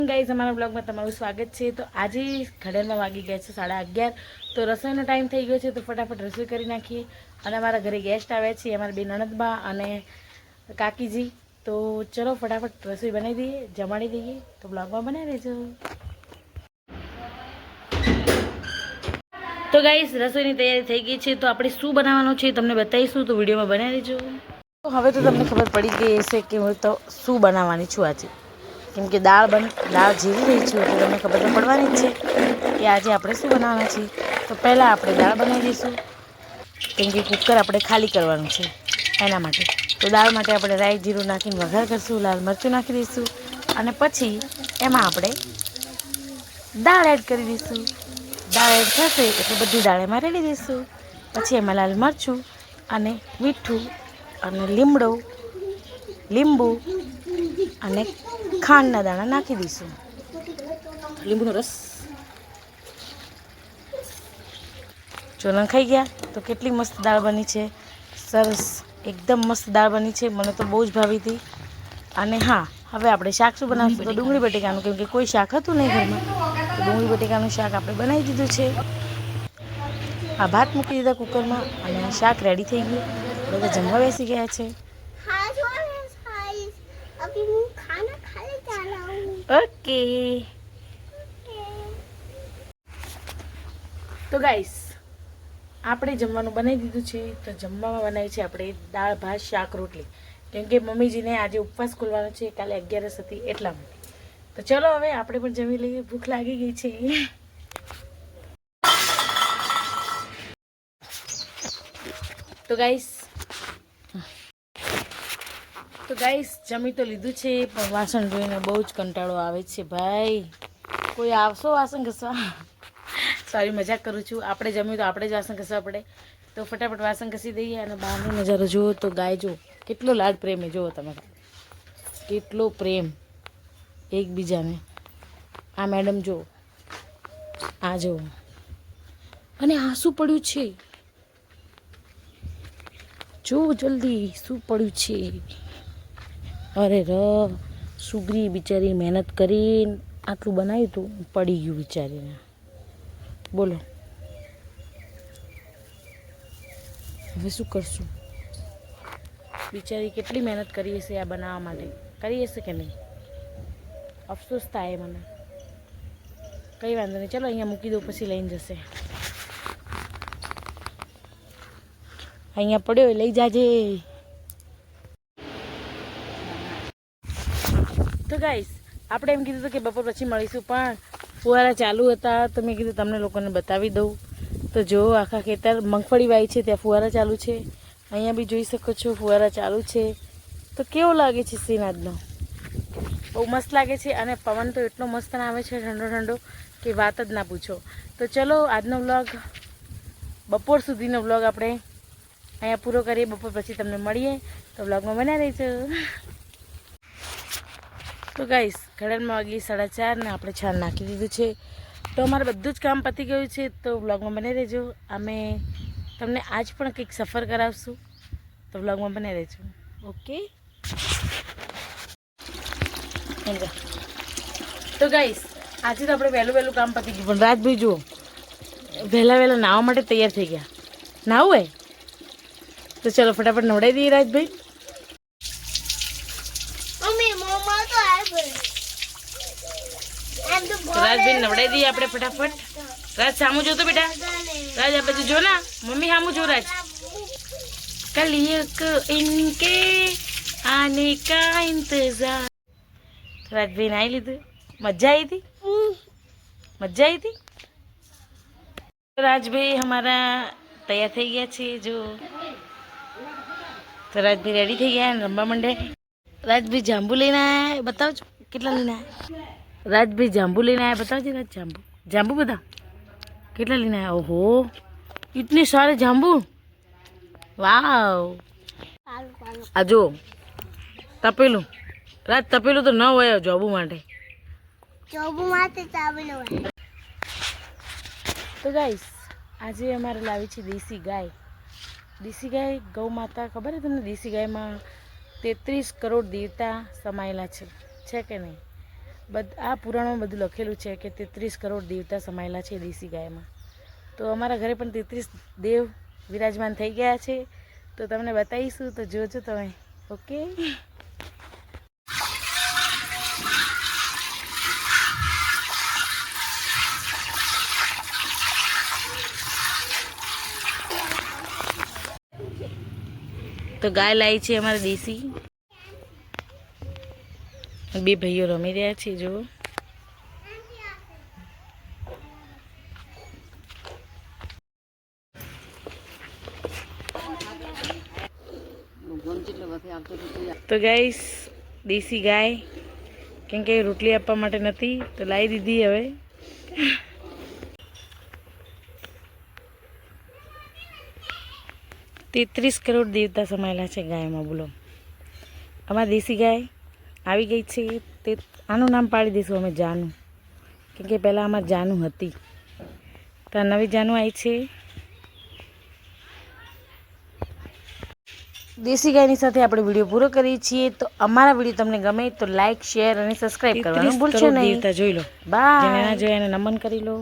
Morning guys, અમારા બ્લોગમાં તમારું સ્વાગત છે। તો આજે ઘડિયાળમાં વાગી ગયા છે 11:30। તો રસોઈનો ટાઈમ થઈ ગયો છે, તો ફટાફટ રસોઈ કરી નાખીએ। અને અમારા ઘરે ગેસ્ટ આવ્યા છે, અમારા બે નણંદબા અને કાકીજી। તો ચલો ફટાફટ રસોઈ બનાવી દઈએ, જમાડી દઈએ। તો બ્લોગમાં બનાવી રહેજો। તો ગાઈઝ રસોઈની તૈયારી થઈ ગઈ છે, તો આપણે શું બનાવવાનું છે તમને બતાવીશું, તો વિડીયોમાં બનાવી રહેજો। તો હવે તો તમને ખબર પડી ગઈ હશે કે હું તો શું બનાવવાની છું આજે, કેમ કે દાળ જીરી રહી છું, એટલે તમને ખબર તો પડવાની જ છે કે આજે આપણે શું બનાવવાના છીએ। તો પહેલાં આપણે દાળ બનાવી દઈશું, કેમ કે કુકર આપણે ખાલી કરવાનું છે એના માટે। તો દાળ માટે આપણે રાઈ જીરું નાખીને વઘાર કરીશું, લાલ મરચું નાખી દઈશું, અને પછી એમાં આપણે દાળ એડ કરી દઈશું। દાળ એડ થશે એટલે બધી દાળ એમાં રેડી દઈશું। પછી એમાં લાલ મરચું અને મીઠું અને લીંબુ અને ખાંડના દાણા નાખી દઈશું, લીંબુનો રસ। જો નખાઈ ગયા તો કેટલી મસ્ત દાળ બની છે, સરસ એકદમ મસ્ત દાળ બની છે, મને તો બહુ જ ભાવી હતી। અને હા, હવે આપણે શાક શું બનાવીશું, તો ડુંગળી બટેકાનું, કેમ કે કોઈ શાક હતું નહીં ઘરમાં, તો ડુંગળી બટેકાનું શાક આપણે બનાવી દીધું છે। આ ભાત મૂકી દીધા કુકરમાં અને શાક રેડી થઈ ગયું, બધા જમવા બેસી ગયા છે। ઓકે તો ગાઈસ આપણે જમવાનું બનાવી દીધું છે। તો જમવામાં બનાવી છે આપણે દાળ ભાત શાક રોટલી, કેમ કે મમ્મીજીને આજે ઉપવાસ ખોલવાનો છે, કાલે 11 હતી એટલા માટે। તો ચલો હવે આપણે પણ જમી લઈએ, ભૂખ લાગી ગઈ છે। તો ગાઈસ જમી તો લીધું છે, પણ વાસણ ધોઈને બહુ જ કંટાળો આવે છે ભાઈ। કોઈ આવશો વાસણ ઘસવા? સોરી, મજાક કરું છું। આપણે જમ્યું તો આપણે જ વાસણ ઘસવા પડે, તો ફટાફટ વાસણ ઘસી દઈએ। અને બહારનો નજારો જુઓ તો ગાય જુઓ કેટલો લાડ પ્રેમ એ જુઓ તમે, કેટલો પ્રેમ એકબીજાને। આ મેડમ જુઓ, આ જુઓ, અને આ શું પડ્યું છે, જો જલ્દી શું પડ્યું છે। અરે સુગરી બિચારી મહેનત કરીને આટલું બનાવ્યું હતું, પડી ગયું બિચારીને, બોલો હવે શું કરશું। બિચારી કેટલી મહેનત કરી હશે આ બનાવવા માટે, કરી હશે કે નહીં, અફસોસ થાય મને। કંઈ વાંધો નહીં, ચલો અહીંયા મૂકી દો, પછી લઈને જશે। અહીંયા પડ્યો લઈ જાજે। તો ગાઈસ આપણે એમ કીધું હતું કે બપોર પછી મળીશું, પણ ફુવારા ચાલુ હતા, તો મેં કીધું તમને લોકોને બતાવી દઉં। તો જો આખા ખેતર મગફળી વાવી છે, ત્યાં ફુવારા ચાલુ છે, અહીંયા બી જોઈ શકો છો ફુવારા ચાલુ છે। તો કેવો લાગે છે સીન આજનો, બહુ મસ્ત લાગે છે। અને પવન તો એટલો મસ્ત આવે છે, ઠંડો ઠંડો, કે વાત જ ના પૂછો। તો ચલો આજનો વ્લોગ, બપોર સુધીનો વ્લોગ આપણે અહીંયા પૂરો કરીએ, બપોર પછી તમને મળીએ, તો વ્લોગમાં બનાવી રહીજો। તો ગાઈસ ઘડિયાળમાં વાગી 4:30 ને આપણે છાણ નાખી દીધું છે, તો અમારે બધું જ કામ પતી ગયું છે। તો વ્લોગમાં બને રહેજો, અમે તમને આજ પણ કંઈક સફર કરાવશું, તો વ્લોગમાં બને રહેજો। ઓકે તો ગાઈસ આજે તો આપણે વહેલું કામ પતી ગયું, પણ રાજભાઈ જુઓ વહેલા નાહવા માટે તૈયાર થઈ ગયા। નાહવું હોય તો ચલો ફટાફટ નવડાવી દઈએ રાજભાઈ। રાજભાઈ નવડાવી દઈએ આપણે ફટાફટ। રાજ સામું જોતો બેટા, રાજ આ બધું જો ના, મમ્મી સામું જો રાજ। કલિયુગ ઇનકે આને કા ઇંતજાર। રાજભાઈ નાઈ લીધું, મજા आई थी, મજા आई थी। રાજભાઈ हमारा તૈયાર થઈ ગયા છે, જો તો રાજભાઈ રેડી થઈ ગયા, રમવા માંડે। રાજભાઈ જાંબુ લઈને આવ્યા, બતાવજો કેટલા લઈને આવ્યા। રાજભાઈ જાંબુ લઈને આવ્યા, બતાવજો રાજ, જાંબુ બધા કેટલા લઈને આવ્યા। ઓહો इतने सारे जांबू, वाव। આ જો તપેલું, રાજ તપેલું તો ન હોય જાંબુ માટે, તો ગાઈસ આજે અમારે લાવી છે દેશી ગાય। દેશી ગાય ગૌ માતા, ખબર છે તમને, દેશી ગાયમાં 33 કરોડ દેવતા સમાયેલા છે કે નહીં। આ પુરાણમાં બધું લખેલું છે કે 33 કરોડ દેવતા સમાયેલા છે દેશી ગાયમાં. તો અમારા ઘરે પણ 33 દેવ વિરાજમાન થઈ ગયા છે. તો તમને બતાવીશું, તો જોજો તમે. ઓકે, તો ગાય લાવી છે અમારે દેશી. બે ભાઈઓ રમી રહ્યા છે. જુઓ, તો ગાઈસ દેશી ગાય કેમ કે રોટલી આપવા માટે નથી તો લાવી દીધી. હવે 33 કરોડ દેવતા સમાયેલા છે ગાયમાં. બોલો, અમારી દેશી ગાય આવી ગઈ છે. તે આનું નામ પાડી દઈશું અમે જાનુ, કેમ કે પહેલાં અમારી જાનુ હતી. તો આ નવી જાનુ આવી છે. દેશી ગાયની સાથે આપણે વિડીયો પૂરો કરીએ છીએ. તો અમારા વિડીયો તમને ગમે તો લાઇક, શેર અને સબસ્ક્રાઈબ કરવાનું ભૂલશો નહીં. જોઈ લો, બાય. જેને ના જોયા એને નમન કરી લો.